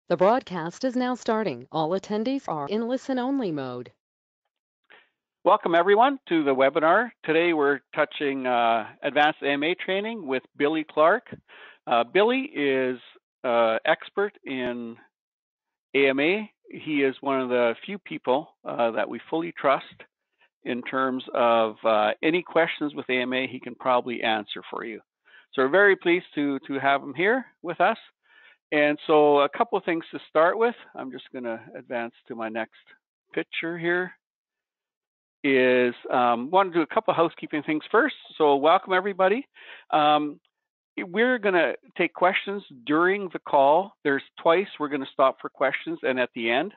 The broadcast is now starting. All attendees are in listen-only mode. Welcome everyone to the webinar. Today we're touching advanced AMA training with Billy Clark. Billy is expert in AMA. He is one of the few people that we fully trust in terms of any questions with AMA he can probably answer for you. So we're very pleased to have him here with us. And so a couple of things to start with. I'm just going to advance to my next picture here. Want to do a couple of housekeeping things first. So welcome everybody. We're going to take questions during the call. There's twice we're going to stop for questions and at the end.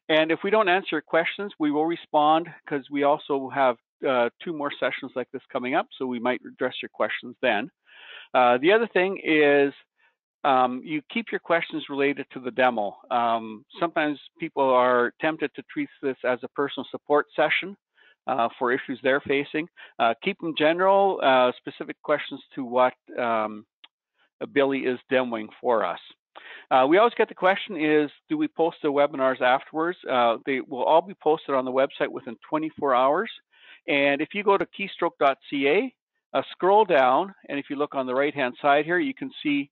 And if we don't answer your questions, we will respond because we also have 2 more sessions like this coming up. So we might address your questions then. The other thing is you keep your questions related to the demo. Sometimes people are tempted to treat this as a personal support session for issues they're facing. Keep them general, specific questions to what Billy is demoing for us. We always get the question is, do we post the webinars afterwards? They will all be posted on the website within 24 hours. And if you go to keystroke.ca, scroll down, and if you look on the right-hand side here, you can see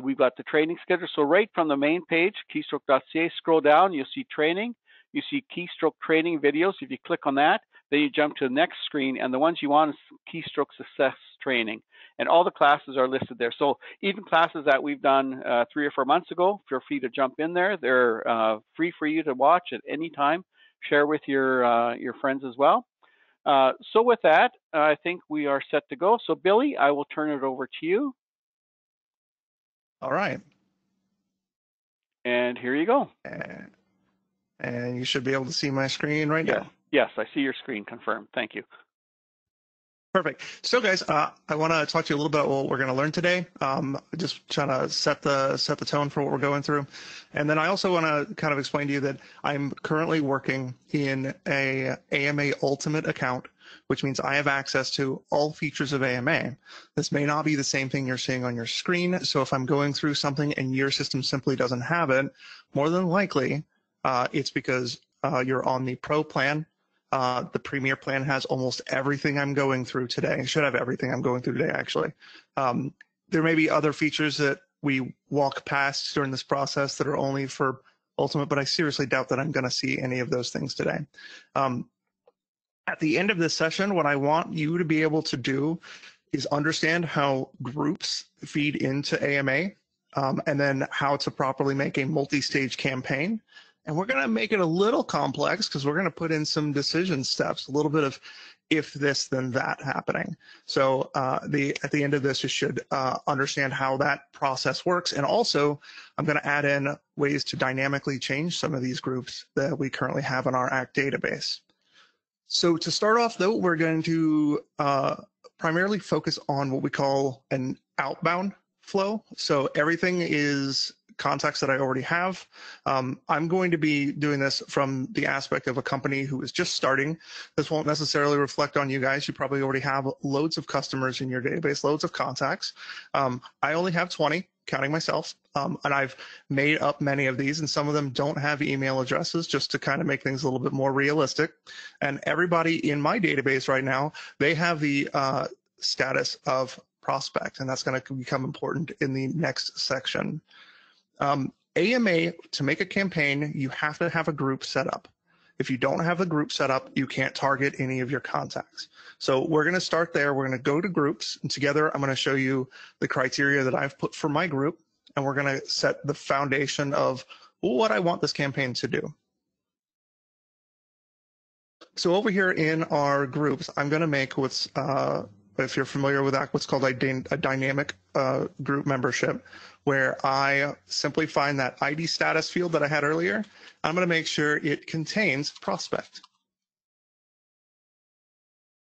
we've got the training schedule. So right from the main page, keystroke.ca, scroll down, you'll see training. You see keystroke training videos. If you click on that, then you jump to the next screen, and the ones you want is keystroke success training. And all the classes are listed there. So even classes that we've done 3 or 4 months ago, feel free to jump in there. They're free for you to watch at any time. Share with your friends as well. So with that, I think we are set to go. So Billy, I will turn it over to you. All right. And here you go. And you should be able to see my screen right now. Yes, I see your screen confirmed. Thank you. Perfect. So guys, I want to talk to you a little bit about what we're going to learn today. Just trying to set the tone for what we're going through. And then I also want to kind of explain to you that I'm currently working in a AMA Ultimate account, which means I have access to all features of AMA. This may not be the same thing you're seeing on your screen. So if I'm going through something and your system simply doesn't have it, more than likely it's because you're on the Pro plan. The Premier plan has almost everything I'm going through today. It should have everything I'm going through today, actually. There may be other features that we walk past during this process that are only for Ultimate, but I seriously doubt that I'm going to see any of those things today. At the end of this session, what I want you to be able to do is understand how groups feed into AMA, and then how to properly make a multi-stage campaign. And we're going to make it a little complex because we're going to put in some decision steps, a little bit of if this, then that happening. So at the end of this, you should understand how that process works. And also, I'm going to add in ways to dynamically change some of these groups that we currently have in our ACT database. So to start off, though, we're going to primarily focus on what we call an outbound flow. So everything is contacts that I already have. I'm going to be doing this from the aspect of a company who is just starting. This won't necessarily reflect on you guys. You probably already have loads of customers in your database, loads of contacts. I only have 20, counting myself, and I've made up many of these, and some of them don't have email addresses, just to kind of make things a little bit more realistic. And everybody in my database right now, they have the status of prospect, and that's going to become important in the next section. AMA, to make a campaign, you have to have a group set up. If you don't have a group set up, you can't target any of your contacts. So we're going to start there. We're going to go to groups, and together I'm going to show you the criteria that I've put for my group, and we're going to set the foundation of what I want this campaign to do. So over here in our groups, I'm going to make what's, if you're familiar with that, what's called a dynamic group membership, where I simply find that ID status field that I had earlier. I'm going to make sure it contains prospect.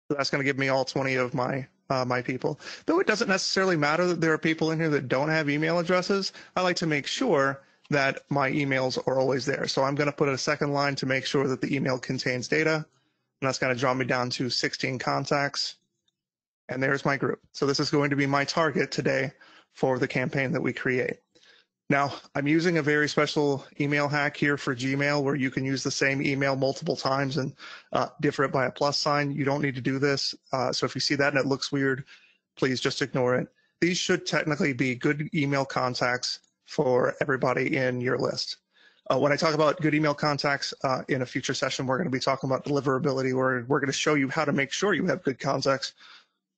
So that's going to give me all 20 of my my people. Though it doesn't necessarily matter that there are people in here that don't have email addresses, I like to make sure that my emails are always there. So I'm going to put a second line to make sure that the email contains data. And that's going to draw me down to 16 contacts. And there's my group. So this is going to be my target today for the campaign that we create. Now, I'm using a very special email hack here for Gmail where you can use the same email multiple times and differ it by a plus sign. You don't need to do this. So if you see that and it looks weird, please just ignore it. These should technically be good email contacts for everybody in your list. When I talk about good email contacts in a future session, we're going to be talking about deliverability, where we're going to show you how to make sure you have good contacts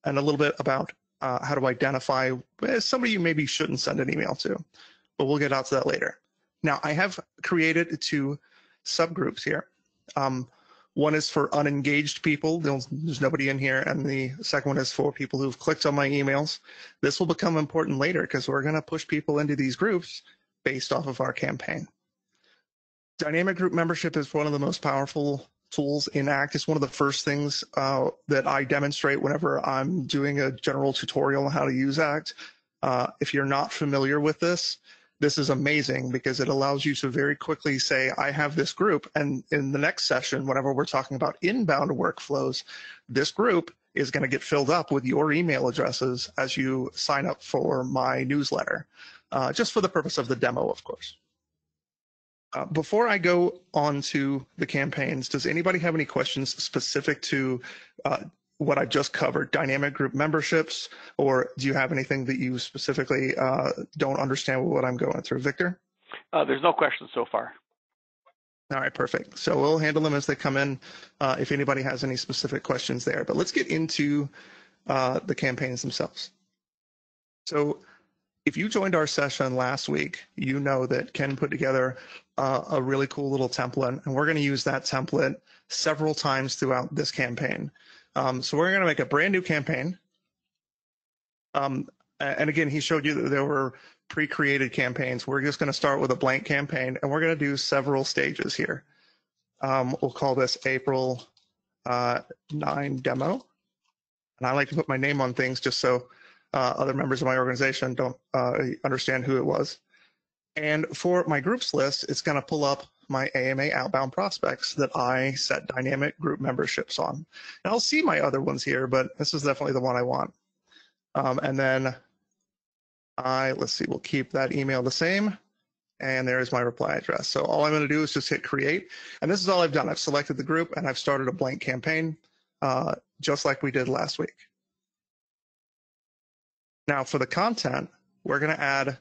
and a little bit about how to identify somebody you maybe shouldn't send an email to. But we'll get out to that later. Now, I have created 2 subgroups here. One is for unengaged people. There's nobody in here. And the second one is for people who've clicked on my emails. This will become important later because we're going to push people into these groups based off of our campaign. Dynamic group membership is one of the most powerful tools in ACT. It's one of the first things that I demonstrate whenever I'm doing a general tutorial on how to use ACT. If you're not familiar with this is amazing because it allows you to very quickly say, I have this group. And in the next session, whenever we're talking about inbound workflows, this group is going to get filled up with your email addresses as you sign up for my newsletter, just for the purpose of the demo, of course. Before I go on to the campaigns, does anybody have any questions specific to what I just covered, dynamic group memberships, or do you have anything that you specifically don't understand what I'm going through? Victor? There's no questions so far. All right, perfect. So we'll handle them as they come in if anybody has any specific questions there. But let's get into the campaigns themselves. So if you joined our session last week, you know that Ken put together a really cool little template, and we're going to use that template several times throughout this campaign. So we're going to make a brand new campaign. And again, he showed you that there were pre-created campaigns. We're just going to start with a blank campaign, and we're going to do several stages here. We'll call this April 9 demo. And I like to put my name on things just so other members of my organization don't understand who it was. And for my groups list, it's going to pull up my AMA outbound prospects that I set dynamic group memberships on. And I'll see my other ones here, but this is definitely the one I want. And then let's see, we'll keep that email the same. And there's my reply address. So all I'm going to do is just hit create. And this is all I've done. I've selected the group and I've started a blank campaign, just like we did last week. Now for the content, we're going to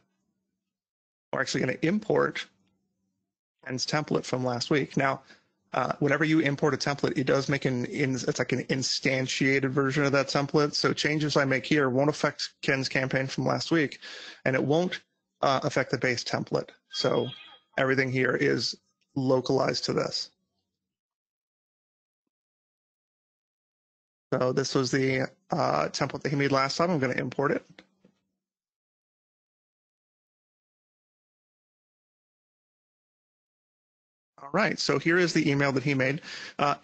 actually going to import Ken's template from last week. Now, whenever you import a template, it does make it's like an instantiated version of that template. So changes I make here won't affect Ken's campaign from last week, and it won't affect the base template. So everything here is localized to this. So this was the template that he made last time. I'm going to import it. All right, so here is the email that he made.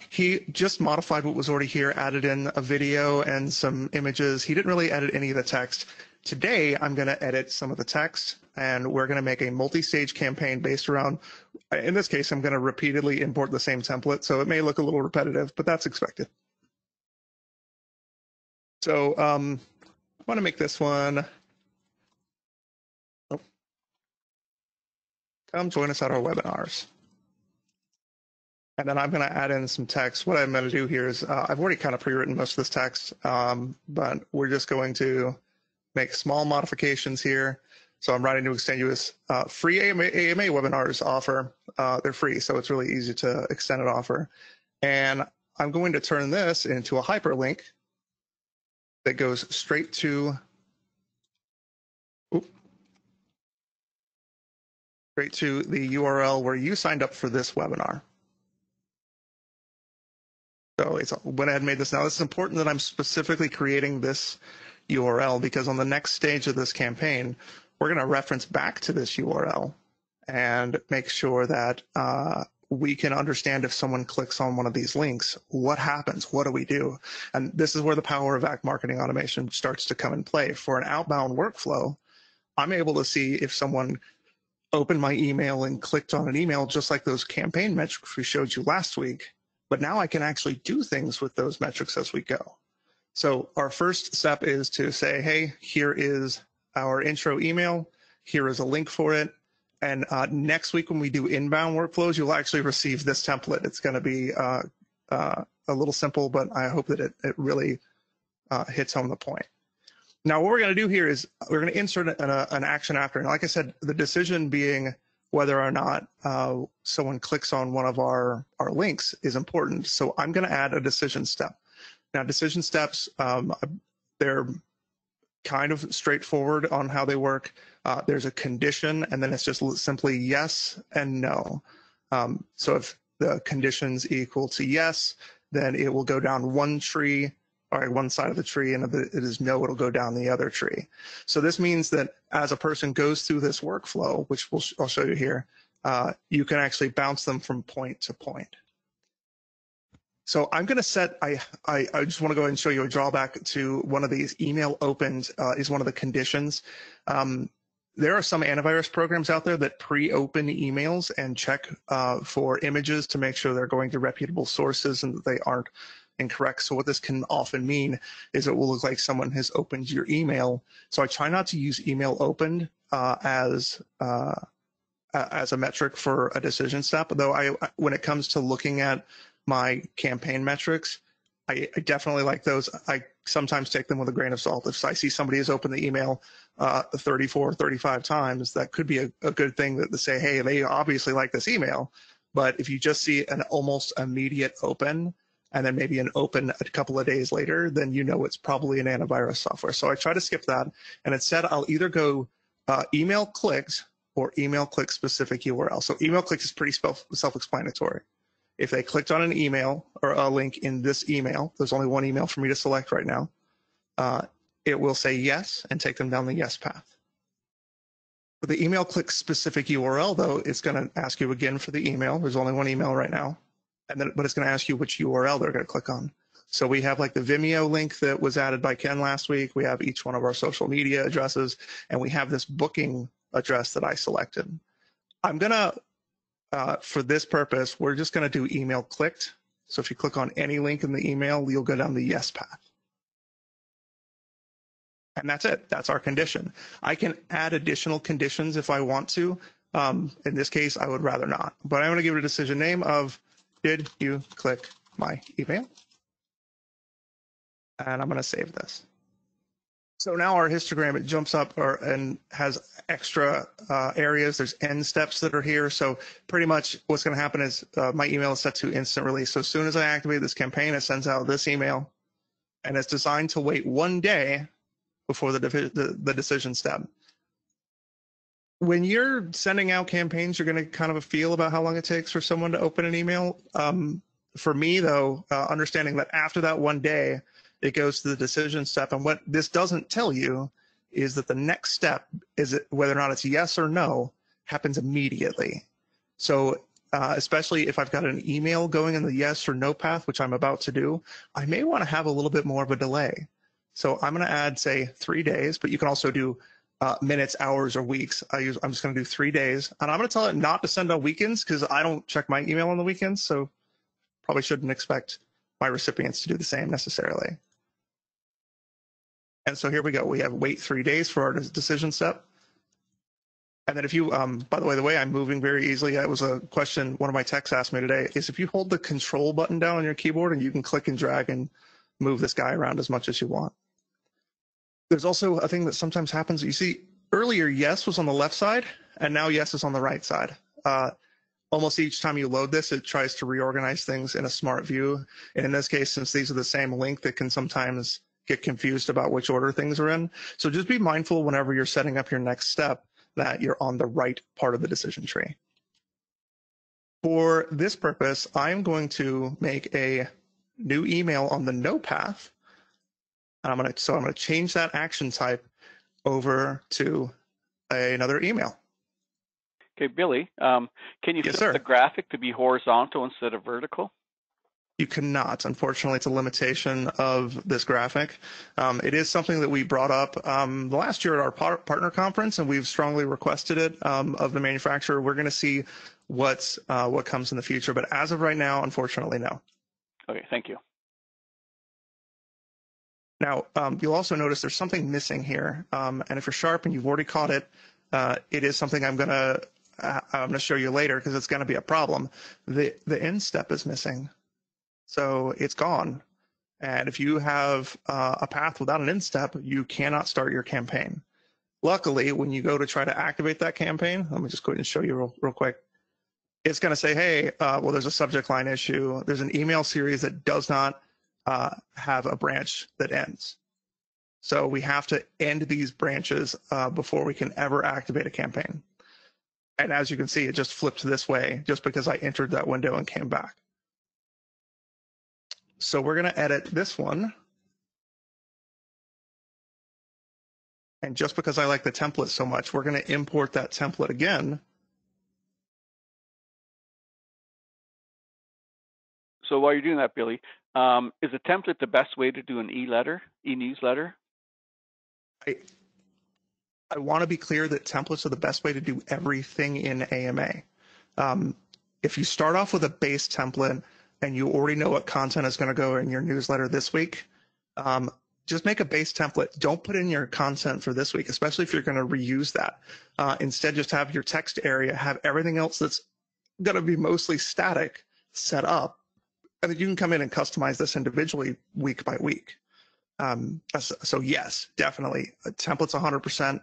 He just modified what was already here, added in a video and some images. He didn't really edit any of the text. Today, I'm going to edit some of the text, and we're going to make a multi-stage campaign based around, in this case, I'm going to repeatedly import the same template, so it may look a little repetitive, but that's expected. So I want to make this one. Oh. Come join us at our webinars. And then I'm going to add in some text. What I'm going to do here is I've already kind of pre-written most of this text, but we're just going to make small modifications here. So I'm writing to extenuous free AMA webinars offer. They're free, so it's really easy to extend an offer. And I'm going to turn this into a hyperlink that goes straight to the URL where you signed up for this webinar. So it's went ahead and made this. Now, this is important that I'm specifically creating this URL because on the next stage of this campaign, we're going to reference back to this URL and make sure that we can understand if someone clicks on one of these links, what happens? What do we do? And this is where the power of ACT marketing automation starts to come in play. For an outbound workflow, I'm able to see if someone opened my email and clicked on an email, just like those campaign metrics we showed you last week. But now I can actually do things with those metrics as we go. So our first step is to say, hey, here is our intro email. Here is a link for it. And next week when we do inbound workflows, you'll actually receive this template. It's going to be a little simple, but I hope that it really hits home the point. Now, what we're going to do here is we're going to insert an action after. And like I said, the decision being whether or not someone clicks on one of our links is important. So I'm going to add a decision step. Now, decision steps, they're kind of straightforward on how they work. There's a condition, and then it's just simply yes and no. So if the condition's equal to yes, then it will go down one tree, or one side of the tree, and if it is no, it'll go down the other tree. So this means that as a person goes through this workflow, which I'll show you here, you can actually bounce them from point to point. So I'm going to set, I just want to go ahead and show you a drawback to one of these. Email opened is one of the conditions. There are some antivirus programs out there that pre-open emails and check for images to make sure they're going to reputable sources and that they aren't incorrect. So what this can often mean is it will look like someone has opened your email. So I try not to use email opened as a metric for a decision step, though when it comes to looking at my campaign metrics, I definitely like those. I sometimes take them with a grain of salt. If I see somebody has opened the email 34, 35 times, that could be a good thing that to say, hey, they obviously like this email. But if you just see an almost immediate open and then maybe an open a couple of days later, then you know it's probably an antivirus software. So I try to skip that. And instead, I'll either go email clicks or email click specific URL. So email clicks is pretty self-explanatory. If they clicked on an email or a link in this email, there's only one email for me to select right now, it will say yes and take them down the yes path. For the email click specific URL, though, it's going to ask you again for the email. There's only one email right now, but it's going to ask you which URL they're going to click on. So we have like the Vimeo link that was added by Ken last week. We have each one of our social media addresses, and we have this booking address that I selected. I'm going to for this purpose, we're just going to do email clicked. So if you click on any link in the email, you'll go down the yes path. And that's it. That's our condition. I can add additional conditions if I want to. In this case, I would rather not. But I'm going to give it a decision name of, did you click my email? And I'm going to save this. So now our histogram, it jumps up and has extra areas. There's end steps that are here. So pretty much what's going to happen is my email is set to instant release. So as soon as I activate this campaign, it sends out this email, and it's designed to wait 1 day before the decision step. When you're sending out campaigns, you're going to kind of a feel about how long it takes for someone to open an email. For me, though, understanding that after that 1 day, it goes to the decision step. And what this doesn't tell you is that the next step, is it, whether or not it's yes or no, happens immediately. So especially if I've got an email going in the yes or no path, which I'm about to do, I may want to have a little bit more of a delay. So I'm going to add, say, 3 days, but you can also do minutes, hours, or weeks. I'm just going to do 3 days. And I'm going to tell it not to send on weekends because I don't check my email on the weekends. So probably shouldn't expect my recipients to do the same necessarily. And so here we go. We have wait 3 days for our decision step. And then if you, by the way I'm moving very easily. That was a question one of my techs asked me today, is if you hold the control button down on your keyboard and you can click and drag and move this guy around as much as you want. There's also a thing that sometimes happens. You see, earlier yes was on the left side, and now yes is on the right side. Almost each time you load this, it tries to reorganize things in a smart view. And in this case, since these are the same link, that can sometimes get confused about which order things are in. So just be mindful whenever you're setting up your next step that you're on the right part of the decision tree. For this purpose, I'm going to make a new email on the no path. And I'm going to change that action type over to another email. Okay, Billy, can you flip the graphic to be horizontal instead of vertical? You cannot. Unfortunately, it's a limitation of this graphic. It is something that we brought up last year at our partner conference, and we've strongly requested it of the manufacturer. We're going to see what comes in the future, but as of right now, unfortunately, no. Okay, thank you. Now, you'll also notice there's something missing here, and if you're sharp and you've already caught it, it is something I'm gonna show you later because it's gonna be a problem. The end step is missing, so it's gone. And if you have a path without an end step, you cannot start your campaign. Luckily, when you go to try to activate that campaign, let me just go ahead and show you real quick. It's going to say, hey, well, there's a subject line issue. There's an email series that does not have a branch that ends. So we have to end these branches before we can ever activate a campaign. And as you can see, it just flipped this way just because I entered that window and came back. So we're going to edit this one. And just because I like the template so much, we're going to import that template again. So while you're doing that, Billy, is a template the best way to do an e-newsletter? I want to be clear that templates are the best way to do everything in AMA. If you start off with a base template and you already know what content is going to go in your newsletter this week, just make a base template. Don't put in your content for this week, especially if you're going to reuse that. Instead, just have your text area, have everything else that's going to be mostly static set up, and then you can come in and customize this individually week by week. So yes, definitely. Templates 100%.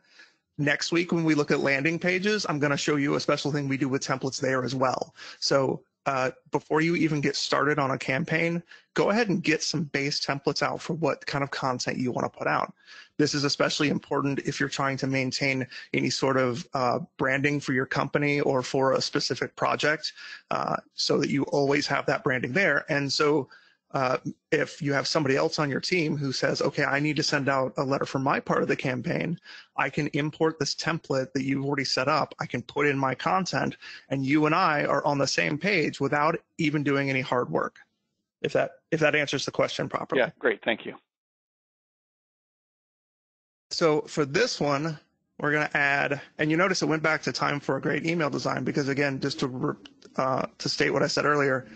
Next week, when we look at landing pages, I'm going to show you a special thing we do with templates there as well. So before you even get started on a campaign, go ahead and get some base templates out for what kind of content you want to put out. This is especially important if you're trying to maintain any sort of branding for your company or for a specific project, so that you always have that branding there. And so if you have somebody else on your team who says, okay, I need to send out a letter for my part of the campaign, I can import this template that you've already set up. I can put in my content, and you and I are on the same page without even doing any hard work. If that answers the question properly. Yeah, great, thank you. So for this one, we're going to add, and you notice it went back to time for a great email design because, again, just to state what I said earlier,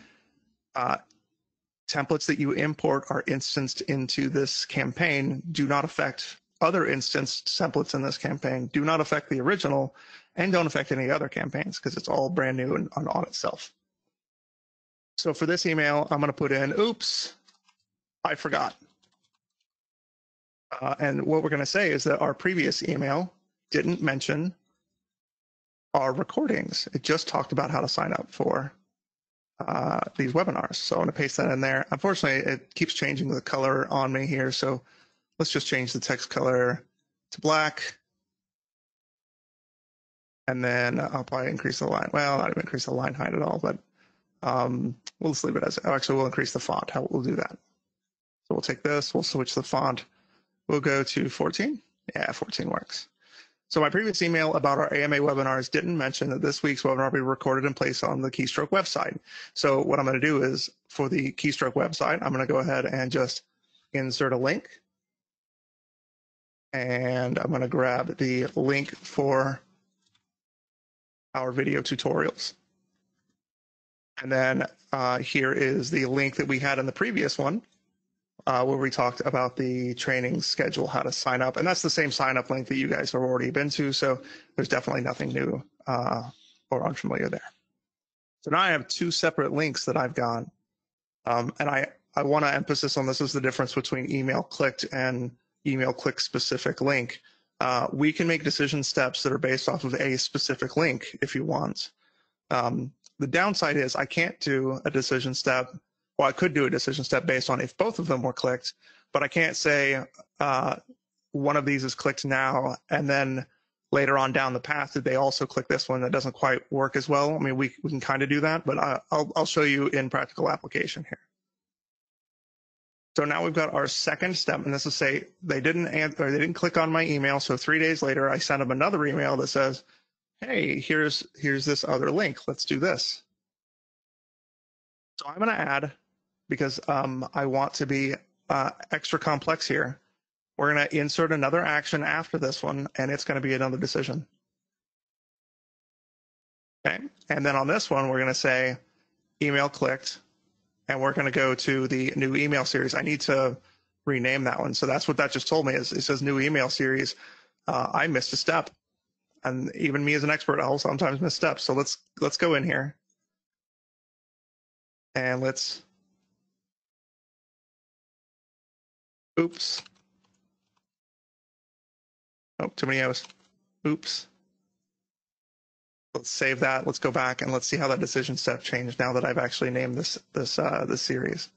templates that you import are instanced into this campaign do not affect other instanced templates in this campaign, do not affect the original, and don't affect any other campaigns because it's all brand new and on itself. So for this email, I'm going to put in, oops, I forgot. And what we're going to say is that our previous email didn't mention our recordings. It just talked about how to sign up for these webinars. So I'm going to paste that in there. Unfortunately, it keeps changing the color on me here. So let's just change the text color to black. And then I'll probably increase the line. Well, not even increase the line height at all, but we'll just leave it as, actually we'll increase the font. How we'll do that. So we'll take this, we'll switch the font. We'll go to 14. Yeah, 14 works. So my previous email about our AMA webinars didn't mention that this week's webinar will be recorded and placed on the Keystroke website. So what I'm going to do is for the Keystroke website, I'm going to go ahead and just insert a link. And I'm going to grab the link for our video tutorials. And then here is the link that we had in the previous one, where we talked about the training schedule, how to sign up. And that's the same sign up link that you guys have already been to. So there's definitely nothing new or unfamiliar there. So now I have two separate links that I've got. And I want to emphasize on this is the difference between email clicked and email click specific link. We can make decision steps that are based off of a specific link if you want. The downside is I can't do a decision step. Well, I could do a decision step based on if both of them were clicked, but I can't say one of these is clicked now and then later on down the path did they also click this one. That doesn't quite work as well. I mean, we can kind of do that, but I'll show you in practical application here. So now we've got our second step, and this is say they didn't answer, they didn't click on my email. So 3 days later, I send them another email that says, "Hey, here's this other link. Let's do this." So I'm going to add, because I want to be extra complex here, we're going to insert another action after this one, and it's going to be another decision. Okay, and then on this one, we're going to say email clicked, and we're going to go to the new email series. I need to rename that one. So that's what that just told me is it says new email series. I missed a step. And even me as an expert, I'll sometimes miss steps. So let's go in here and oops. Oh, too many O's. Oops. Let's save that. Let's go back and let's see how that decision step changed now that I've actually named this series.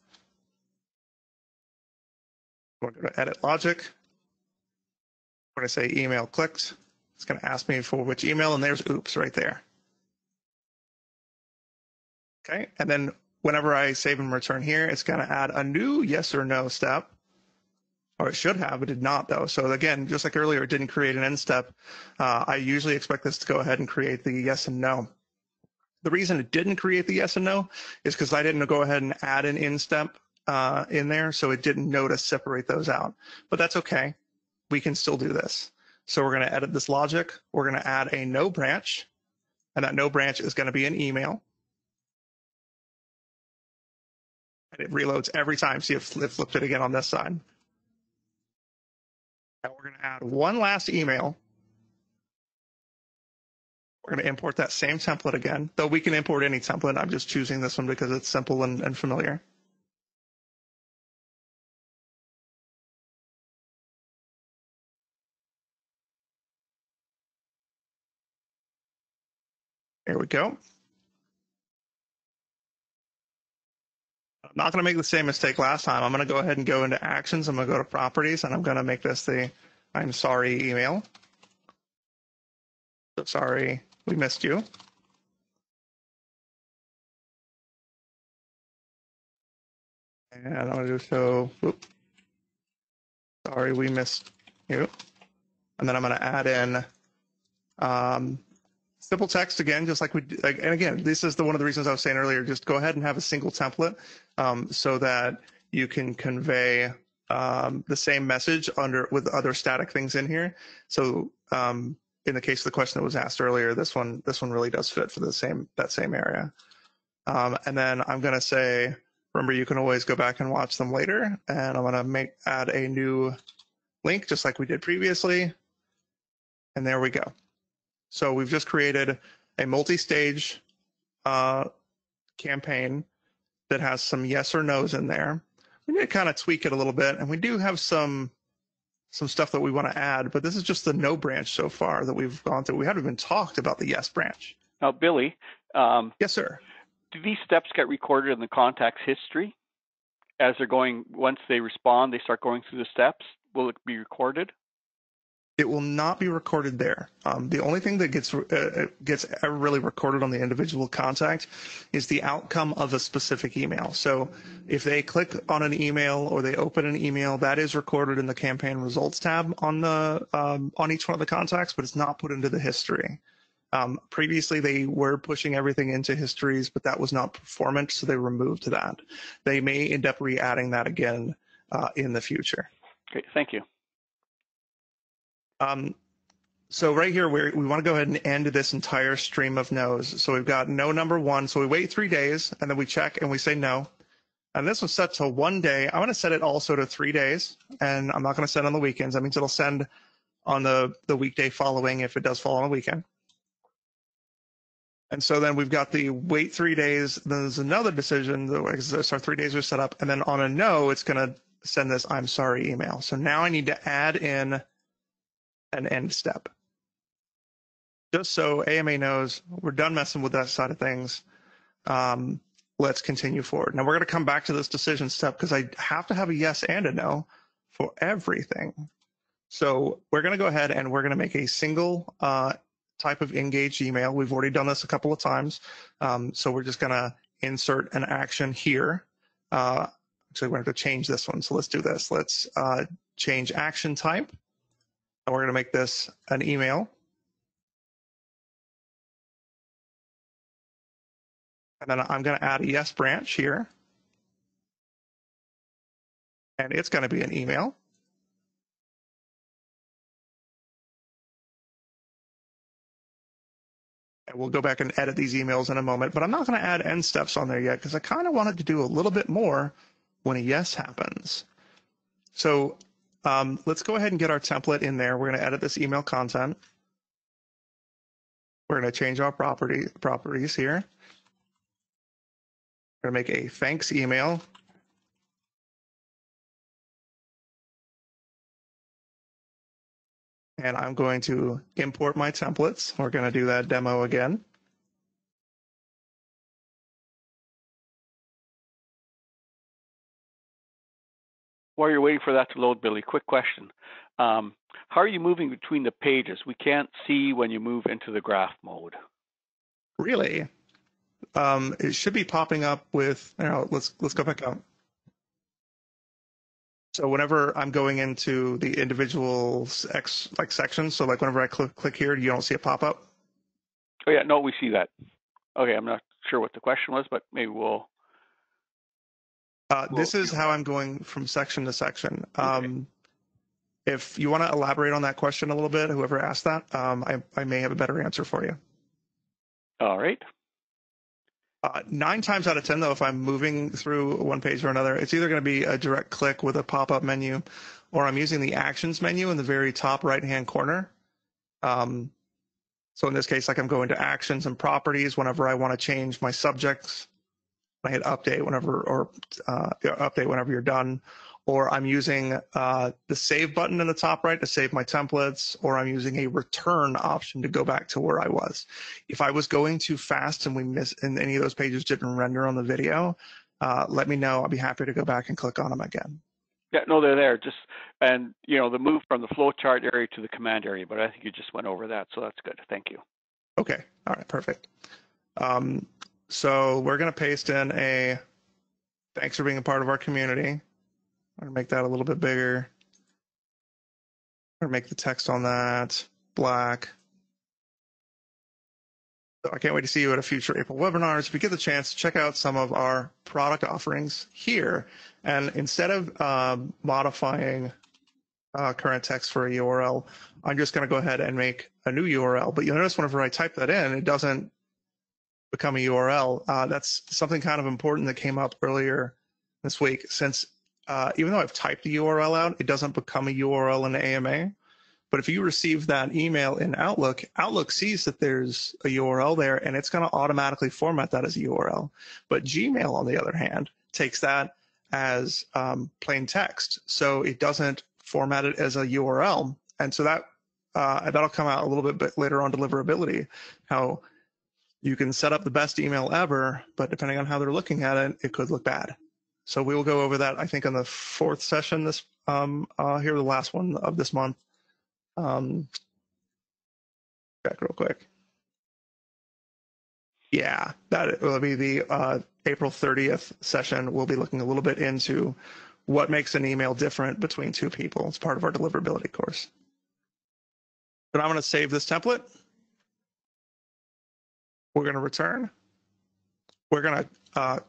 We're going to edit logic. We're going to say email clicked. It's going to ask me for which email, and there's oops right there. Okay, and then whenever I save and return here, it's going to add a new yes or no step, or it should have, it did not though. So again, just like earlier, it didn't create an end step. I usually expect this to go ahead and create the yes and no. The reason it didn't create the yes and no is because I didn't go ahead and add an in step in there, so it didn't know to separate those out. But that's okay. We can still do this. So we're going to edit this logic. We're going to add a no branch, and that no branch is going to be an email. And it reloads every time. See if it flipped it again on this side. And we're going to add one last email. We're going to import that same template again, though we can import any template. I'm just choosing this one because it's simple and familiar. There we go. I'm not going to make the same mistake last time. I'm going to go ahead and go into actions. I'm going to go to properties, and I'm going to make this the I'm sorry email. So sorry, we missed you. And I'm going to do so. Whoop. Sorry, we missed you. And then I'm going to add in simple text again, just like we. And again, this is one of the reasons I was saying earlier. Just go ahead and have a single template so that you can convey the same message with other static things in here. So in the case of the question that was asked earlier, this one really does fit for that same area. And then I'm going to say, remember, you can always go back and watch them later. And I'm going to add a new link, just like we did previously. And there we go. So we've just created a multi-stage campaign that has some yes or no's in there. We need to kind of tweak it a little bit, and we do have some stuff that we want to add, but this is just the no branch so far that we've gone through. We haven't even talked about the yes branch. Now, Billy. Yes, sir. Do these steps get recorded in the contact's history as they're going? Once they respond, they start going through the steps. Will it be recorded? It will not be recorded there. The only thing that gets ever really recorded on the individual contact is the outcome of a specific email. So if they click on an email or they open an email, that is recorded in the campaign results tab on each one of the contacts, but it's not put into the history. Previously, they were pushing everything into histories, but that was not performant, so they removed that. They may end up re-adding that again in the future. Okay, thank you. So right here, we want to go ahead and end this entire stream of no's. So we've got no number one. So we wait 3 days, and then we check and we say no. And this was set to 1 day. I want to set it also to 3 days, and I'm not going to send on the weekends. That means it'll send on the weekday following if it does fall on a weekend. And so then we've got the wait 3 days. Then there's another decision. So 3 days are set up, and then on a no, it's going to send this I'm sorry email. So now I need to add in an end step. Just so AMA knows we're done messing with that side of things. Let's continue forward. Now we're going to come back to this decision step because I have to have a yes and a no for everything. So we're going to go ahead and we're going to make a single type of engaged email. We've already done this a couple of times. So we're just going to insert an action here. Actually, we're going to change this one. So let's do this. Let's change action type. And we're going to make this an email. And then I'm going to add a yes branch here. And it's going to be an email. And we'll go back and edit these emails in a moment. But I'm not going to add end steps on there yet because I kind of wanted to do a little bit more when a yes happens. So let's go ahead and get our template in there. We're going to edit this email content. We're going to change our properties here. We're going to make a thanks email. And I'm going to import my templates. We're going to do that demo again. While you're waiting for that to load, Billy, quick question. How are you moving between the pages? We can't see when you move into the graph mode. Really? It should be popping up with, let's go back up. So whenever I'm going into the individual sections, so like whenever I click here, you don't see a pop up? Oh yeah, no, we see that. Okay, I'm not sure what the question was, but maybe we'll this is how I'm going from section to section. Okay. If you want to elaborate on that question a little bit, whoever asked that, I may have a better answer for you. All right. 9 times out of 10, though, if I'm moving through one page or another, it's either going to be a direct click with a pop-up menu, or I'm using the actions menu in the very top right-hand corner. So in this case, like I'm going to actions and properties whenever I want to change my subjects. I hit update update whenever you're done, or I'm using the save button in the top right to save my templates, or I'm using a return option to go back to where I was. If I was going too fast and any of those pages didn't render on the video, let me know. I'll be happy to go back and click on them again. Yeah, no, they're there. And the move from the flowchart area to the command area, but I think you just went over that, so that's good. Thank you. Okay. All right. Perfect. So we're going to paste in a thanks for being a part of our community. I'm going to make that a little bit bigger. I'm going to make the text on that black. So I can't wait to see you at a future April webinars. If you get the chance, check out some of our product offerings here. And instead of modifying current text for a URL, I'm just going to go ahead and make a new URL. But you'll notice whenever I type that in, it doesn't become a URL. That's something kind of important that came up earlier this week, since even though I've typed the URL out, it doesn't become a URL in the AMA. But if you receive that email in Outlook, Outlook sees that there's a URL there, and it's going to automatically format that as a URL. But Gmail, on the other hand, takes that as plain text, so it doesn't format it as a URL. And so that'll come out a little bit later on deliverability, how you can set up the best email ever, but depending on how they're looking at it, it could look bad. So we will go over that, I think, on the 4th session here, the last one of this month. Back real quick. Yeah, that will be the April 30th session. We'll be looking a little bit into what makes an email different between two people. It's part of our deliverability course. But I'm going to save this template. We're going to return. We're going to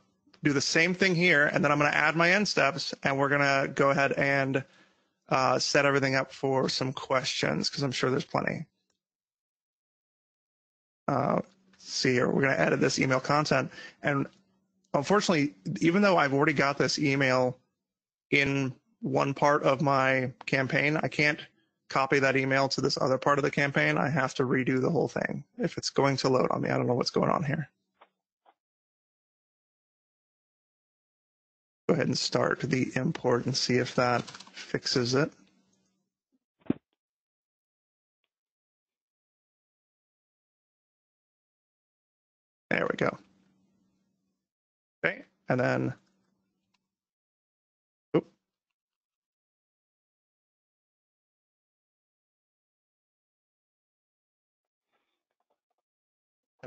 do the same thing here, and then I'm going to add my end steps, and we're going to go ahead and set everything up for some questions, because I'm sure there's plenty. See here, we're going to edit this email content. And unfortunately, even though I've already got this email in one part of my campaign, I can't copy that email to this other part of the campaign. I have to redo the whole thing if it's going to load on me. I don't know what's going on here. Go ahead and start the import and see if that fixes it. There we go. Okay, and then, and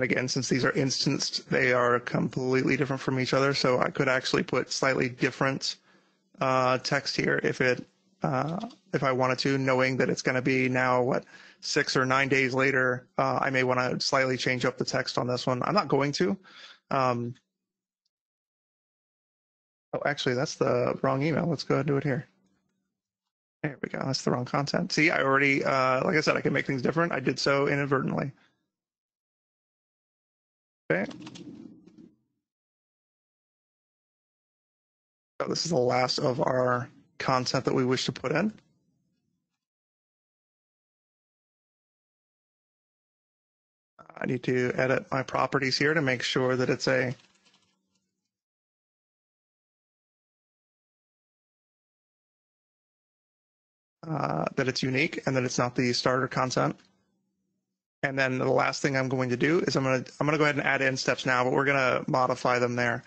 again, since these are instanced, they are completely different from each other. So I could actually put slightly different text here if I wanted to, knowing that it's going to be now 6 or 9 days later. I may want to slightly change up the text on this one. I'm not going to. Oh, actually, that's the wrong email. Let's go ahead and do it here. There we go. That's the wrong content. See, I already, like I said, I can make things different. I did so inadvertently. Okay. So this is the last of our content that we wish to put in. I need to edit my properties here to make sure that it's that it's unique and that it's not the starter content. And then the last thing I'm going to do is I'm going to go ahead and add in steps now, but we're going to modify them there.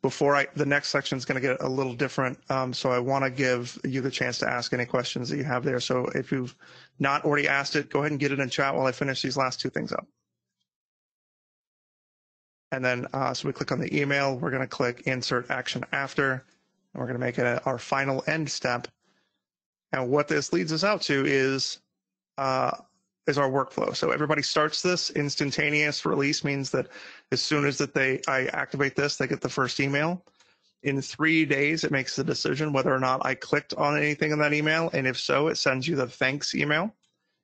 The next section is going to get a little different. So I want to give you the chance to ask any questions that you have there. So if you've not already asked it, go ahead and get it in chat while I finish these last two things up. And then, so we click on the email, we're going to click insert action after, and we're going to make it our final end step. And what this leads us out to is our workflow. So everybody starts this. Instantaneous release means that as soon as I activate this, they get the first email. In 3 days, it makes the decision whether or not I clicked on anything in that email. And if so, it sends you the thanks email.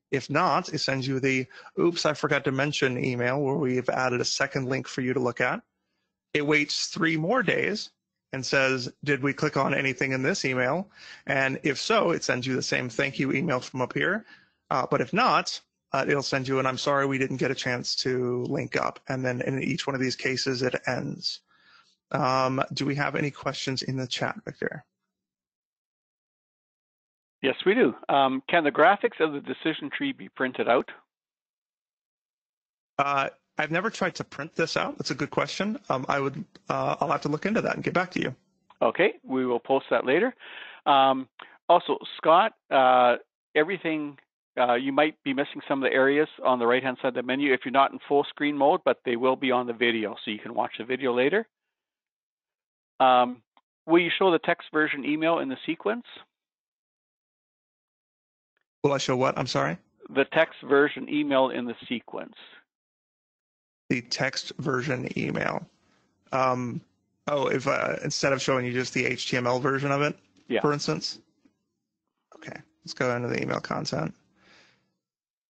If not, it sends you the oops, I forgot to mention email where we've added a second link for you to look at. It waits 3 more days and says, did we click on anything in this email? And if so, it sends you the same thank you email from up here. But if not, it'll send you an I'm sorry we didn't get a chance to link up. And then in each one of these cases, it ends. Do we have any questions in the chat, Victor? Yes, we do. Can the graphics of the decision tree be printed out? I've never tried to print this out. That's a good question. I'll have to look into that and get back to you. Okay, we will post that later. Also, Scott, everything, you might be missing some of the areas on the right-hand side of the menu if you're not in full screen mode, but they will be on the video, so you can watch the video later. Will you show the text version email in the sequence? Will I show what? I'm sorry? The text version email in the sequence. The text version email. If instead of showing you just the HTML version of it, yeah, for instance. Okay, let's go into the email content.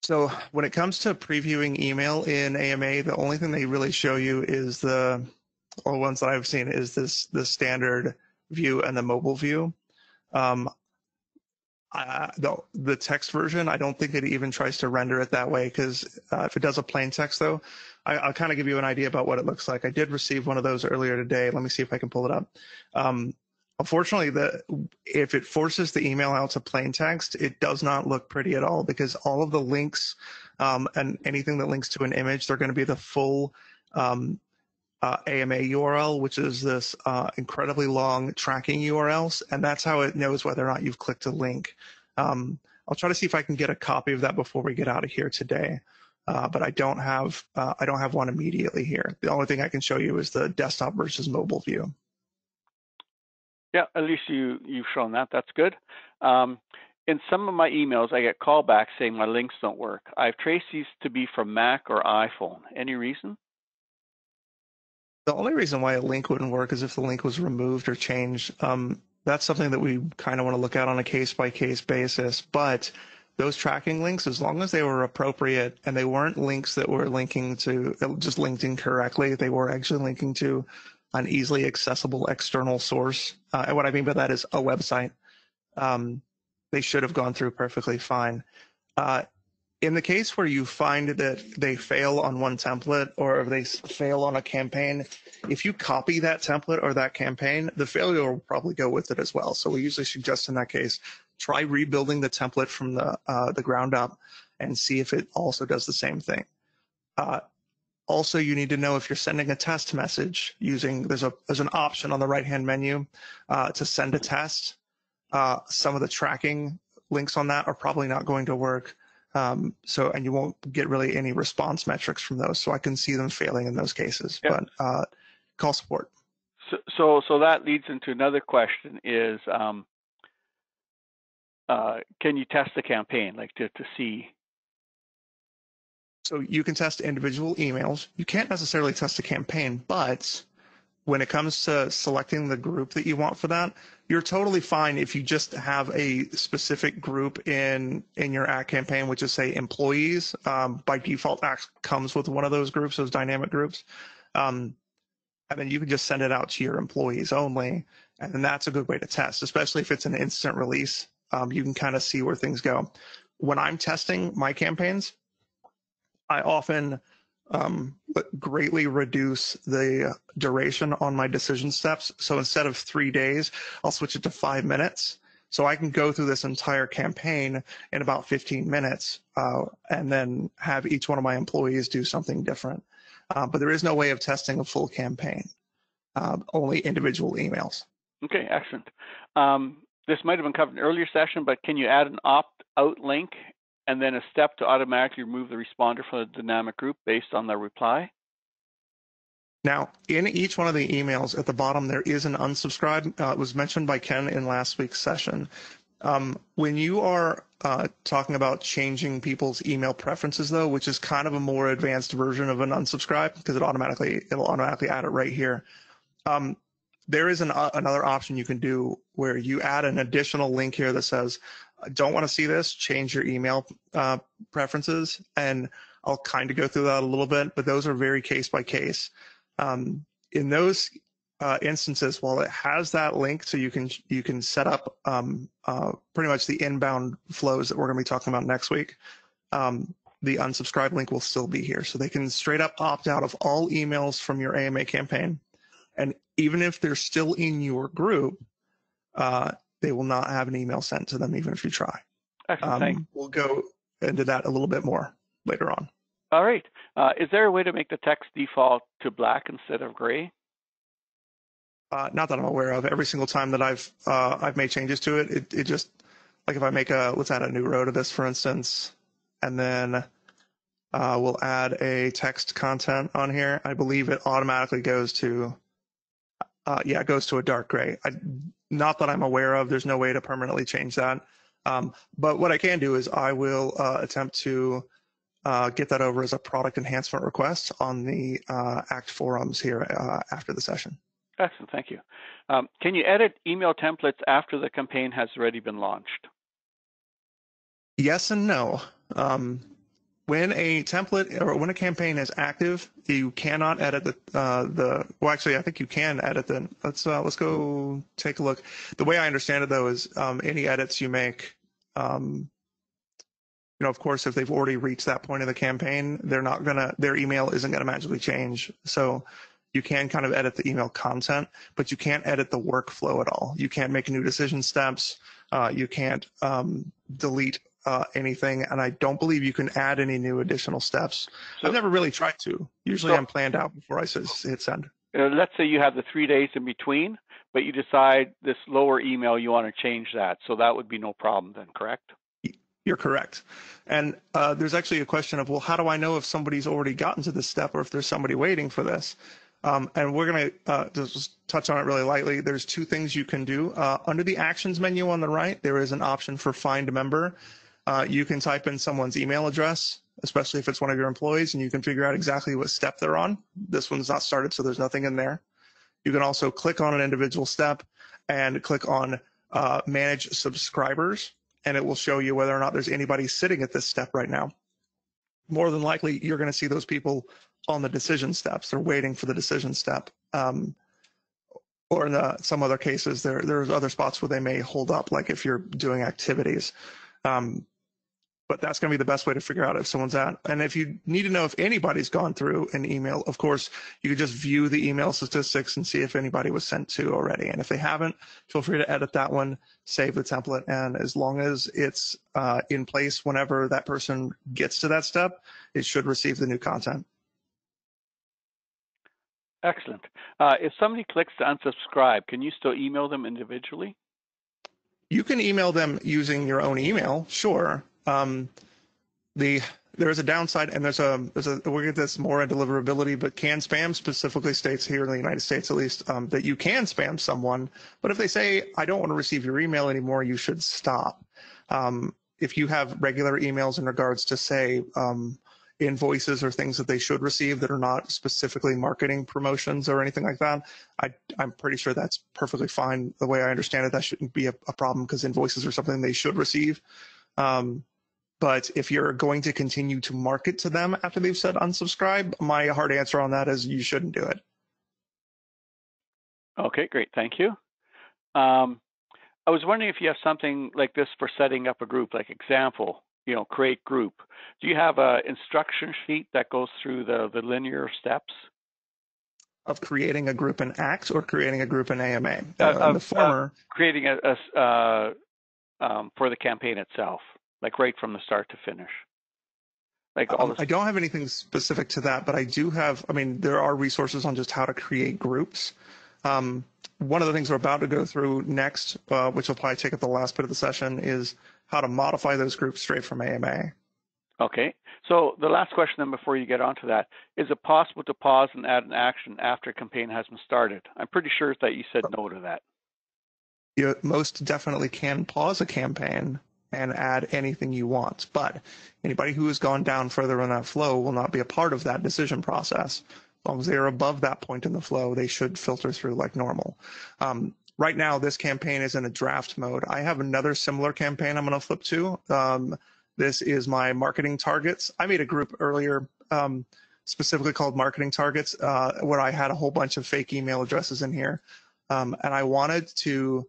So when it comes to previewing email in AMA, the only thing they really show you is the ones that I've seen is the standard view and the mobile view. The text version, I don't think it even tries to render it that way because if it does a plain text though, I'll kind of give you an idea about what it looks like. I did receive one of those earlier today. Let me see if I can pull it up. Unfortunately, if it forces the email out to plain text, it does not look pretty at all because all of the links and anything that links to an image, they're going to be the full AMA URL, which is this incredibly long tracking URLs, and that's how it knows whether or not you've clicked a link. I'll try to see if I can get a copy of that before we get out of here today, but I don't have one immediately here. The only thing I can show you is the desktop versus mobile view. Yeah, at least you've shown that. That's good. In some of my emails, I get callbacks saying my links don't work. I've traced these to be from Mac or iPhone. Any reason? The only reason why a link wouldn't work is if the link was removed or changed. That's something that we kind of want to look at on a case-by-case basis. But those tracking links, as long as they were appropriate and they weren't links that were linking to just linked incorrectly, they were actually linking to an easily accessible external source. And what I mean by that is a website. They should have gone through perfectly fine. In the case where you find that they fail on one template or they fail on a campaign, if you copy that template or that campaign, the failure will probably go with it as well. So we usually suggest in that case, try rebuilding the template from the ground up and see if it also does the same thing. Also, you need to know if you're sending a test message using, there's an option on the right-hand menu to send a test. Some of the tracking links on that are probably not going to work. And you won't get really any response metrics from those. So I can see them failing in those cases, yep. But call support. So that leads into another question is, can you test the campaign, like to see? So you can test individual emails. You can't necessarily test a campaign, but when it comes to selecting the group that you want for that, you're totally fine if you just have a specific group in your ad campaign, which is say employees. By default, comes with one of those groups, those dynamic groups. And then you can just send it out to your employees only. And then that's a good way to test, especially if it's an instant release. You can kind of see where things go. When I'm testing my campaigns, I often greatly reduce the duration on my decision steps. So instead of 3 days, I'll switch it to 5 minutes. So I can go through this entire campaign in about 15 minutes and then have each one of my employees do something different. But there is no way of testing a full campaign, only individual emails. Okay, excellent. This might have been covered in an earlier session, but can you add an opt-out link and then a step to automatically remove the responder from the dynamic group based on their reply? Now, in each one of the emails at the bottom, there is an unsubscribe. It was mentioned by Ken in last week's session. When you are talking about changing people's email preferences, though, which is kind of a more advanced version of an unsubscribe because it'll automatically add it right here. There is another option you can do where you add an additional link here that says, "Don't want to see this? Change your email preferences." And I'll kind of go through that a little bit, but those are very case by case. In those instances, while it has that link, so you can set up pretty much the inbound flows that we're going to be talking about next week. The unsubscribe link will still be here, so they can straight up opt out of all emails from your AMA campaign, and even if they're still in your group, they will not have an email sent to them, even if you try. Excellent, thanks. We'll go into that a little bit more later on. All right. Is there a way to make the text default to black instead of gray? Not that I'm aware of. Every single time that I've made changes to it, it just, like if I make let's add a new row to this, for instance, and then we'll add a text content on here. I believe it automatically goes to, it goes to a dark gray. Not that I'm aware of. There's no way to permanently change that. But what I can do is I will attempt to get that over as a product enhancement request on the ACT forums here after the session. Excellent, thank you. Can you edit email templates after the campaign has already been launched? Yes and no. When a template or when a campaign is active, you cannot edit well, actually, I think you can edit them. Let's go take a look. The way I understand it, though, is any edits you make, of course, if they've already reached that point of the campaign, their email isn't gonna magically change. So you can kind of edit the email content, but you can't edit the workflow at all. You can't make new decision steps. You can't delete anything, and I don't believe you can add any new additional steps. I've never really tried to. Usually I'm planned out before I hit send. Let's say you have the 3 days in between, but you decide this lower email, you want to change that. So that would be no problem then, correct? You're correct. And there's actually a question of, well, how do I know if somebody's already gotten to this step or if there's somebody waiting for this? And we're going to just touch on it really lightly. There's two things you can do. Under the actions menu on the right, there is an option for find a member. You can type in someone's email address, especially if it's one of your employees, and you can figure out exactly what step they're on. This one's not started, so there's nothing in there. You can also click on an individual step and click on manage subscribers, and it will show you whether or not there's anybody sitting at this step right now. More than likely, you're going to see those people on the decision steps. They're waiting for the decision step. Or in some other cases, there's other spots where they may hold up, like if you're doing activities. But that's going to be the best way to figure out if someone's at. And if you need to know if anybody's gone through an email, of course, you could just view the email statistics and see if anybody was sent to already. And if they haven't, feel free to edit that one, save the template. And as long as it's in place whenever that person gets to that step, it should receive the new content. Excellent. If somebody clicks to unsubscribe, can you still email them individually? You can email them using your own email, sure. There's a downside, and we'll get this more in deliverability, but CAN spam specifically states here in the United States, at least, that you can spam someone, but if they say, I don't want to receive your email anymore, you should stop. If you have regular emails in regards to, say, invoices or things that they should receive that are not specifically marketing promotions or anything like that, I'm pretty sure that's perfectly fine. The way I understand it, that shouldn't be a problem because invoices are something they should receive. But if you're going to continue to market to them after they've said unsubscribe, my hard answer on that is you shouldn't do it. Okay, great. Thank you. I was wondering if you have something like this for setting up a group, like example, create group. Do you have an instruction sheet that goes through the linear steps? Of creating a group in ACT or creating a group in AMA? The former. Creating for the campaign itself, like right from the start to finish. Like I don't have anything specific to that, but I do have, there are resources on just how to create groups. One of the things we're about to go through next, which will probably take up the last bit of the session, is how to modify those groups straight from AMA. Okay. So the last question then before you get onto that, is it possible to pause and add an action after a campaign has been started? I'm pretty sure that you said no to that. You most definitely can pause a campaign and add anything you want, but anybody who has gone down further in that flow will not be a part of that decision process. As long as they are above that point in the flow, they should filter through like normal. Right now, this campaign is in a draft mode. I have another similar campaign I'm going to flip to. This is my marketing targets. I made a group earlier specifically called marketing targets where I had a whole bunch of fake email addresses in here. And I wanted to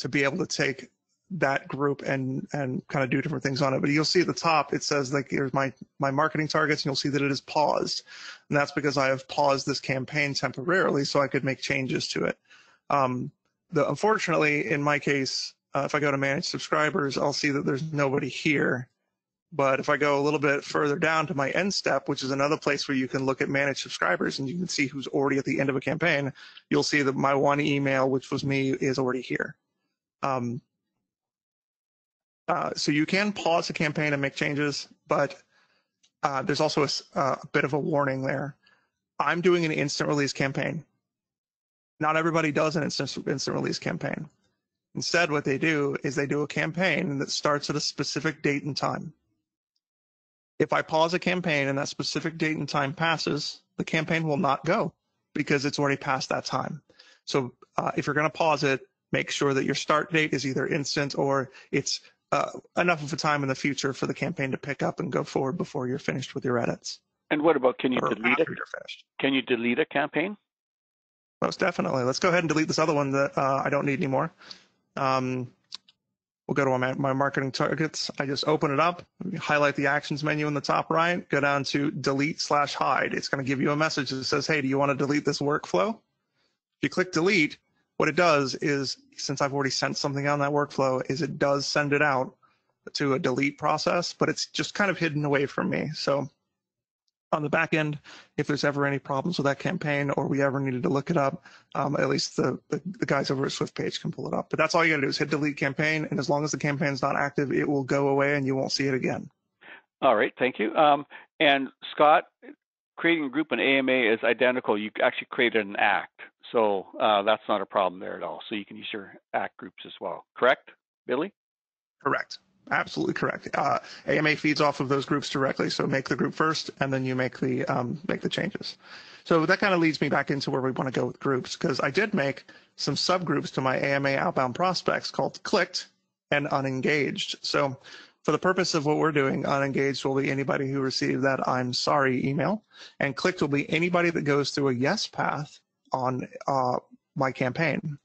be able to take that group and kind of do different things on it. But you'll see at the top, it says like, here's my marketing targets, and you'll see that it is paused. And that's because I have paused this campaign temporarily so I could make changes to it. Unfortunately, in my case, if I go to manage subscribers, I'll see that there's nobody here. But if I go a little bit further down to my end step, which is another place where you can look at manage subscribers and you can see who's already at the end of a campaign, you'll see that my one email, which was me, is already here. So you can pause a campaign and make changes, but there's also a bit of a warning there. I'm doing an instant release campaign. Not everybody does an instant release campaign. Instead, what they do is they do a campaign that starts at a specific date and time. If I pause a campaign and that specific date and time passes, the campaign will not go because it's already past that time. So if you're going to pause it, make sure that your start date is either instant or it's enough of a time in the future for the campaign to pick up and go forward before you're finished with your edits. And what about, can you delete it? You're finished. Can you delete a campaign? Most definitely. Let's go ahead and delete this other one that I don't need anymore. We'll go to my marketing targets. I just open it up, highlight the actions menu in the top right, go down to delete/hide. It's going to give you a message that says, hey, do you want to delete this workflow? If you click delete, what it does is, since I've already sent something on that workflow, is it does send it out to a delete process, but it's just kind of hidden away from me. So on the back end, if there's ever any problems with that campaign or we ever needed to look it up, at least the guys over at SwiftPage can pull it up. But that's all you got to do is hit delete campaign, and as long as the campaign's not active, it will go away and you won't see it again. All right, thank you. And Scott, creating a group in AMA is identical. You actually created an ACT, so that's not a problem there at all. So you can use your ACT groups as well, correct, Billy? Correct. Absolutely correct. AMA feeds off of those groups directly, so make the group first, and then you make the changes. So that kind of leads me back into where we want to go with groups, because I did make some subgroups to my AMA outbound prospects called Clicked and Unengaged. So for the purpose of what we're doing, Unengaged will be anybody who received that I'm sorry email, and Clicked will be anybody that goes through a yes path on my campaign.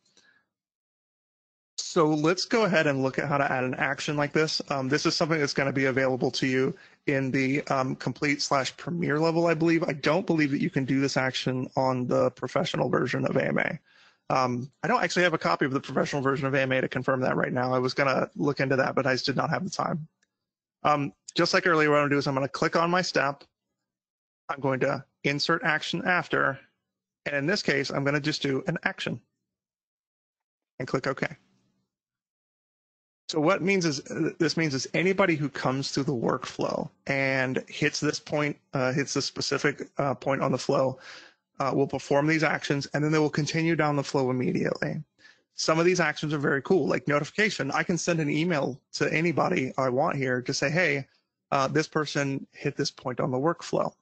So let's go ahead and look at how to add an action like this. This is something that's going to be available to you in the complete/premier level, I believe. I don't believe that you can do this action on the professional version of AMA. I don't actually have a copy of the professional version of AMA to confirm that right now. I was going to look into that, but I just did not have the time. Just like earlier, what I'm going to do is I'm going to click on my step. I'm going to insert action after, and in this case, I'm going to just do an action and click OK. So what this means is anybody who comes through the workflow and hits this point, hits this specific point on the flow, will perform these actions, and then they will continue down the flow immediately. Some of these actions are very cool, like notification. I can send an email to anybody I want here to say, hey, this person hit this point on the workflow.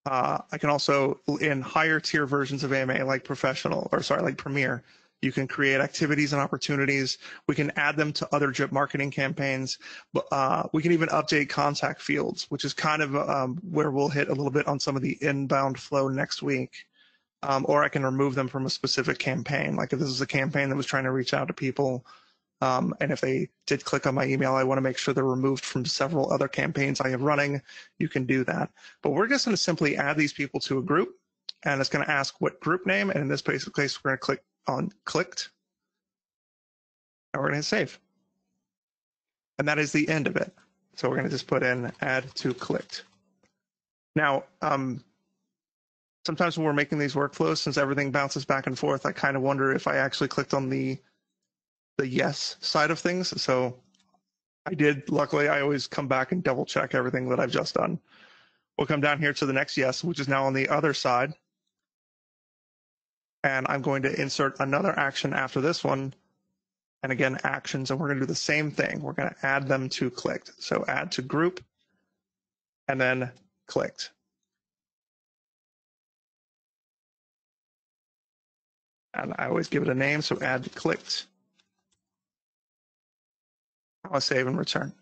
I can also, in higher tier versions of AMA, like Premier, you can create activities and opportunities. We can add them to other drip marketing campaigns. We can even update contact fields, which is kind of where we'll hit a little bit on some of the inbound flow next week. Or I can remove them from a specific campaign. Like if this is a campaign that was trying to reach out to people And if they did click on my email, I want to make sure they're removed from several other campaigns I have running. You can do that. But we're just going to simply add these people to a group, and it's going to ask what group name. And in this case, we're going to click on clicked, and we're going to save. And that is the end of it. So we're going to just put in add to clicked. Now, sometimes when we're making these workflows, since everything bounces back and forth, I kind of wonder if I actually clicked on the yes side of things. So I did. Luckily, I always come back and double check everything that I've just done. We'll come down here to the next yes, which is now on the other side. And I'm going to insert another action after this one. And again, actions, and we're going to do the same thing. We're going to add them to clicked. So add to group, and then clicked. And I always give it a name, so add to clicked. I'll save and return.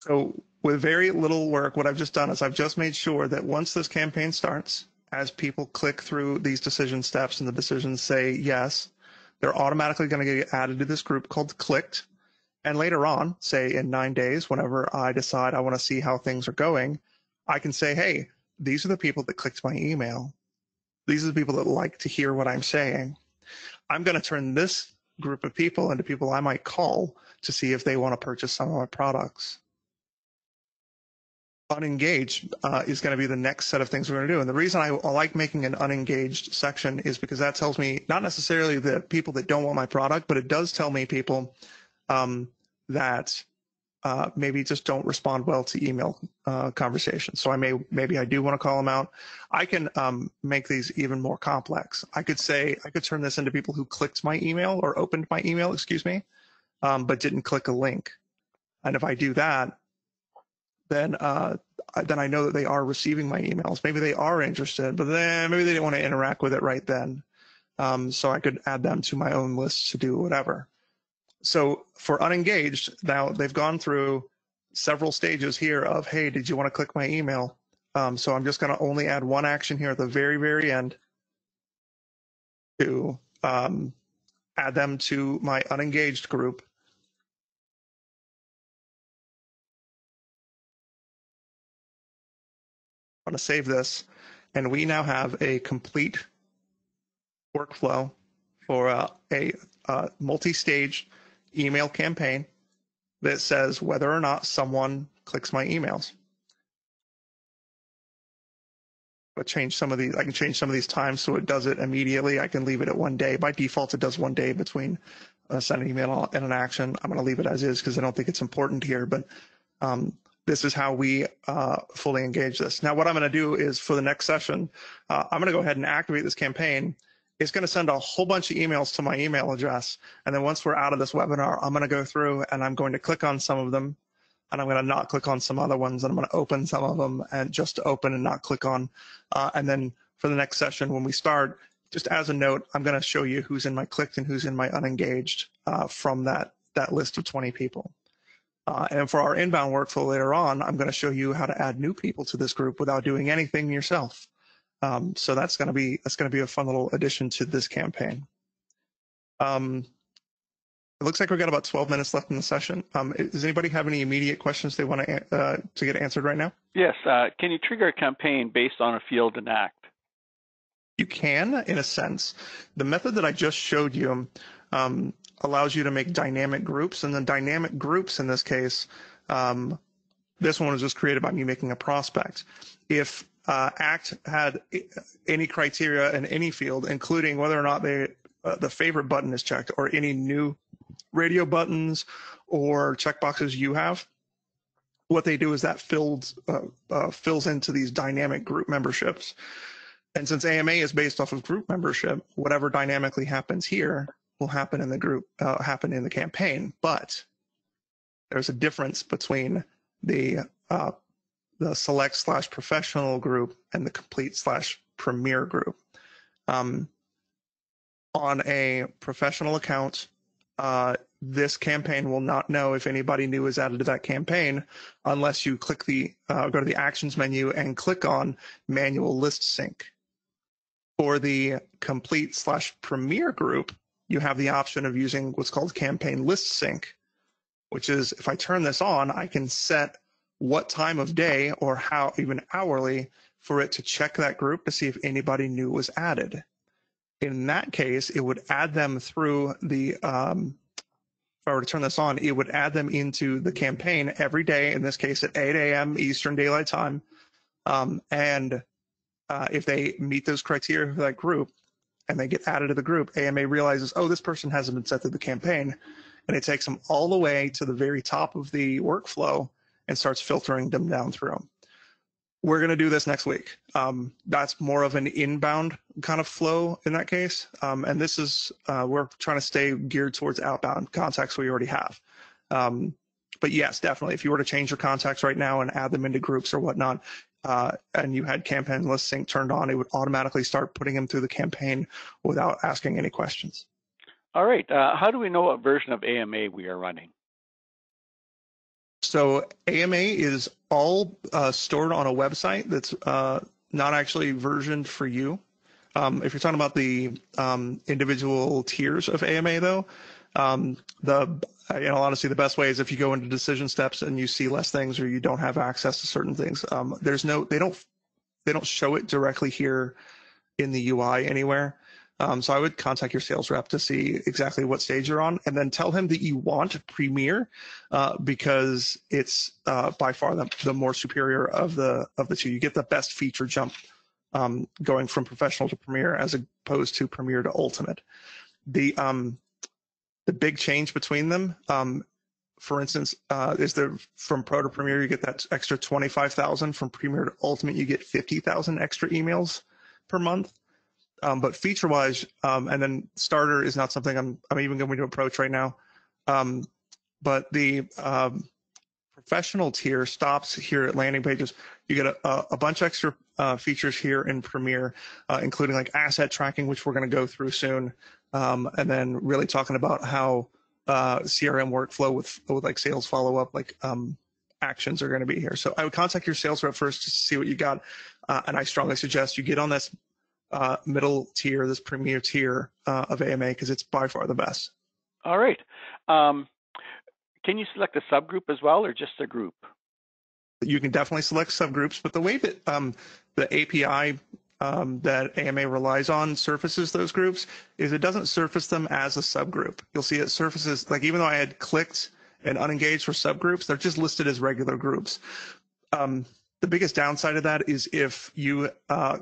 So with very little work, what I've just done is I've just made sure that once this campaign starts, as people click through these decision steps and the decisions say yes, they're automatically going to get added to this group called clicked. And later on, say in 9 days, whenever I decide I want to see how things are going, I can say, hey, these are the people that clicked my email. These are the people that like to hear what I'm saying. I'm going to turn this group of people into people I might call to see if they want to purchase some of my products. Unengaged is going to be the next set of things we're going to do. And the reason I like making an unengaged section is because that tells me not necessarily the people that don't want my product, but it does tell me people that maybe just don't respond well to email conversations. So maybe I do want to call them out. I can make these even more complex. I could turn this into people who clicked my email or opened my email, excuse me, but didn't click a link. And if I do that, then I know that they are receiving my emails. Maybe they are interested, but then maybe they didn't want to interact with it right then. So I could add them to my own list to do whatever. So for unengaged, now they've gone through several stages here of, hey, did you want to click my email? So I'm just going to only add one action here at the very, very end to add them to my unengaged group. I'm going to save this, and we now have a complete workflow for a multi-stage email campaign that says whether or not someone clicks my emails. I can change some of these times so it does it immediately. I can leave it at 1 day. By default, it does 1 day between sending an email and an action. I'm going to leave it as is because I don't think it's important here. But this is how we fully engage this. Now, what I'm going to do is for the next session, I'm going to go ahead and activate this campaign. It's going to send a whole bunch of emails to my email address. And then once we're out of this webinar, I'm going to go through and I'm going to click on some of them. And I'm going to not click on some other ones. And I'm going to open some of them and just to open and not click on. And then for the next session, when we start, just as a note, I'm going to show you who's in my clicked and who's in my unengaged from that list of 20 people. And for our inbound workflow later on, I'm going to show you how to add new people to this group without doing anything yourself. So that's going to be a fun little addition to this campaign. It looks like we've got about 12 minutes left in the session. Does anybody have any immediate questions they want to get answered right now? Yes. Can you trigger a campaign based on a field and act? You can, in a sense. The method that I just showed you allows you to make dynamic groups, and the dynamic groups in this case, this one was just created by me making a prospect. If ACT had any criteria in any field, including whether or not the favorite button is checked, or any new radio buttons or checkboxes you have, what they do is that fills into these dynamic group memberships. And since AMA is based off of group membership, whatever dynamically happens here will happen in the group, happen in the campaign. But there's a difference between the select/professional group and the complete/premier group. On a professional account, this campaign will not know if anybody new is added to that campaign unless you click go to the actions menu and click on manual list sync. For the complete/premier group, you have the option of using what's called campaign list sync, which is if I turn this on, I can set what time of day or how even hourly for it to check that group to see if anybody new was added. In that case, it would add them through the, if I were to turn this on, it would add them into the campaign every day, in this case at 8 a.m. Eastern Daylight Time. And if they meet those criteria for that group and they get added to the group, AMA realizes, oh, this person hasn't been set to the campaign. And it takes them all the way to the very top of the workflow and starts filtering them down through them. We're going to do this next week. That's more of an inbound kind of flow in that case. And this is, we're trying to stay geared towards outbound contacts we already have. But yes, definitely, if you were to change your contacts right now and add them into groups or whatnot, and you had campaign list sync turned on, it would automatically start putting them through the campaign without asking any questions. All right. How do we know what version of AMA we are running? So AMA is all stored on a website that's not actually versioned for you. If you're talking about the individual tiers of AMA, though, in all honesty, the best way is if you go into decision steps and you see less things or you don't have access to certain things. They don't show it directly here in the UI anywhere. So I would contact your sales rep to see exactly what stage you're on, and then tell him that you want Premier because it's by far the more superior of the two. You get the best feature jump going from Professional to Premier as opposed to Premier to Ultimate. The big change between them, for instance, is from Pro to Premier you get that extra 25,000. From Premier to Ultimate you get 50,000 extra emails per month. But feature-wise, and then Starter is not something I'm even going to approach right now. But the Professional tier stops here at landing pages. You get a bunch of extra features here in Premier, including like asset tracking, which we're going to go through soon, and then really talking about how CRM workflow with like sales follow-up, like actions are going to be here. So I would contact your sales rep first to see what you got, and I strongly suggest you get on this middle tier, this Premier tier of AMA, because it's by far the best. All right. Can you select a subgroup as well, or just a group? You can definitely select subgroups, but the way that the API that AMA relies on surfaces those groups is it doesn't surface them as a subgroup. You'll see it surfaces, like even though I had clicked and unengaged for subgroups, they're just listed as regular groups. The biggest downside of that is if you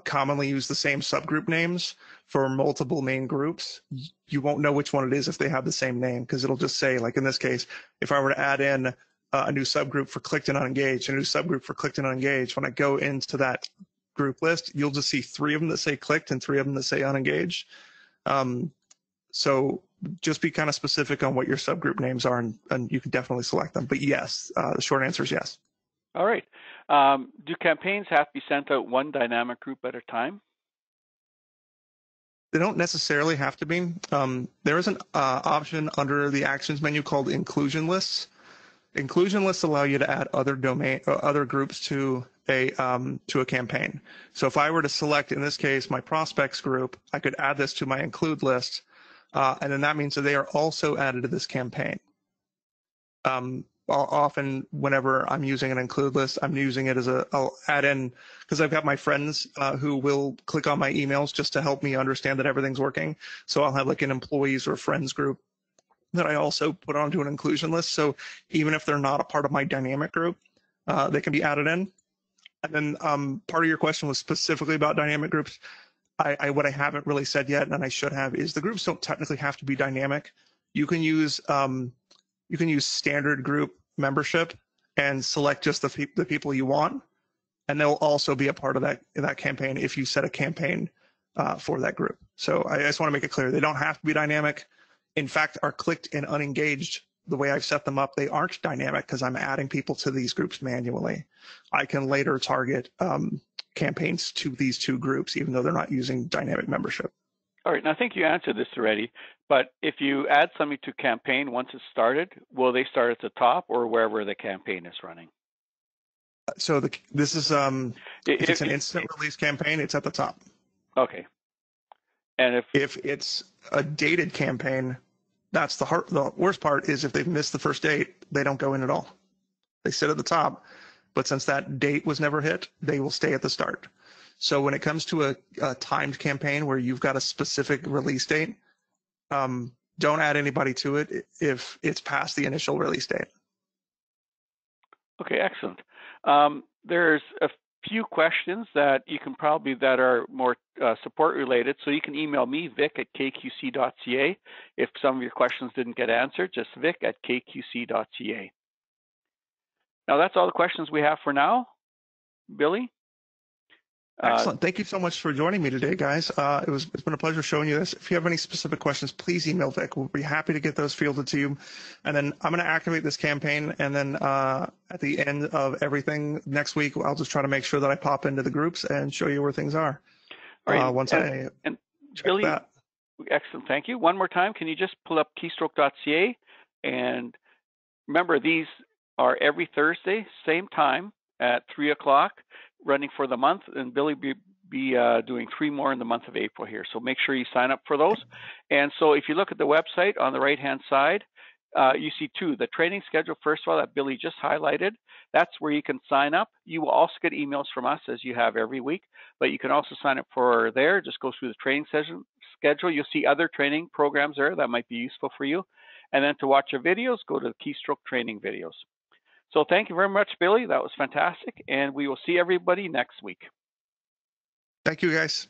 commonly use the same subgroup names for multiple main groups, you won't know which one it is if they have the same name, because it'll just say, like in this case, if I were to add in a new subgroup for clicked and unengaged, a new subgroup for clicked and unengaged, when I go into that group list, you'll just see 3 of them that say clicked and 3 of them that say unengaged. So just be kind of specific on what your subgroup names are, and you can definitely select them. But yes, the short answer is yes. All right. Do campaigns have to be sent out one dynamic group at a time? They don't necessarily have to be. There is an option under the actions menu called inclusion lists. Inclusion lists allow you to add other groups to a campaign. So if I were to select, in this case, my prospects group, I could add this to my include list, and then that means that they are also added to this campaign. Often, whenever I'm using an include list, I'm using it as I'll add in, because I've got my friends who will click on my emails just to help me understand that everything's working. So I'll have like an employees or friends group that I also put onto an inclusion list. So even if they're not a part of my dynamic group, they can be added in. And then part of your question was specifically about dynamic groups. What I haven't really said yet, and I should have, is the groups don't technically have to be dynamic. You can use standard group membership and select just the people you want, and they'll also be a part of that campaign if you set a campaign for that group. So I just want to make it clear, they don't have to be dynamic. In fact, our clicked and unengaged, the way I've set them up, they aren't dynamic because I'm adding people to these groups manually. I can later target campaigns to these 2 groups, even though they're not using dynamic membership. All right, now I think you answered this already, but if you add somebody to campaign once it's started, will they start at the top or wherever the campaign is running? So this is if it's an instant release campaign, it's at the top. Okay. And if it's a dated campaign, that's the worst part is if they've missed the first date, they don't go in at all. They sit at the top, but since that date was never hit, they will stay at the start. So when it comes to a timed campaign where you've got a specific release date, don't add anybody to it if it's past the initial release date. Okay, excellent. There's a few questions that you can probably that are more support related. So you can email me, vic@kqc.ca. If some of your questions didn't get answered, just vic@kqc.ca. Now that's all the questions we have for now. Billy? Excellent. Thank you so much for joining me today, guys. It's been a pleasure showing you this. If you have any specific questions, please email Vic. We'll be happy to get those fielded to you. And then I'm going to activate this campaign. And then at the end of everything next week, I'll just try to make sure that I pop into the groups and show you where things are. All right. Once I check Billy, that. Excellent. Thank you. One more time, can you just pull up keystroke.ca? And remember, these are every Thursday, same time at 3 o'clock, running for the month. And Billy be doing 3 more in the month of April here. So make sure you sign up for those. And so if you look at the website on the right-hand side, you see 2, the training schedule, first of all, that Billy just highlighted. That's where you can sign up. You will also get emails from us as you have every week, but you can also sign up for there. Just go through the training session schedule. You'll see other training programs there that might be useful for you. And then to watch your videos, go to the Keystroke training videos. So thank you very much, Billy. That was fantastic. And we will see everybody next week. Thank you, guys.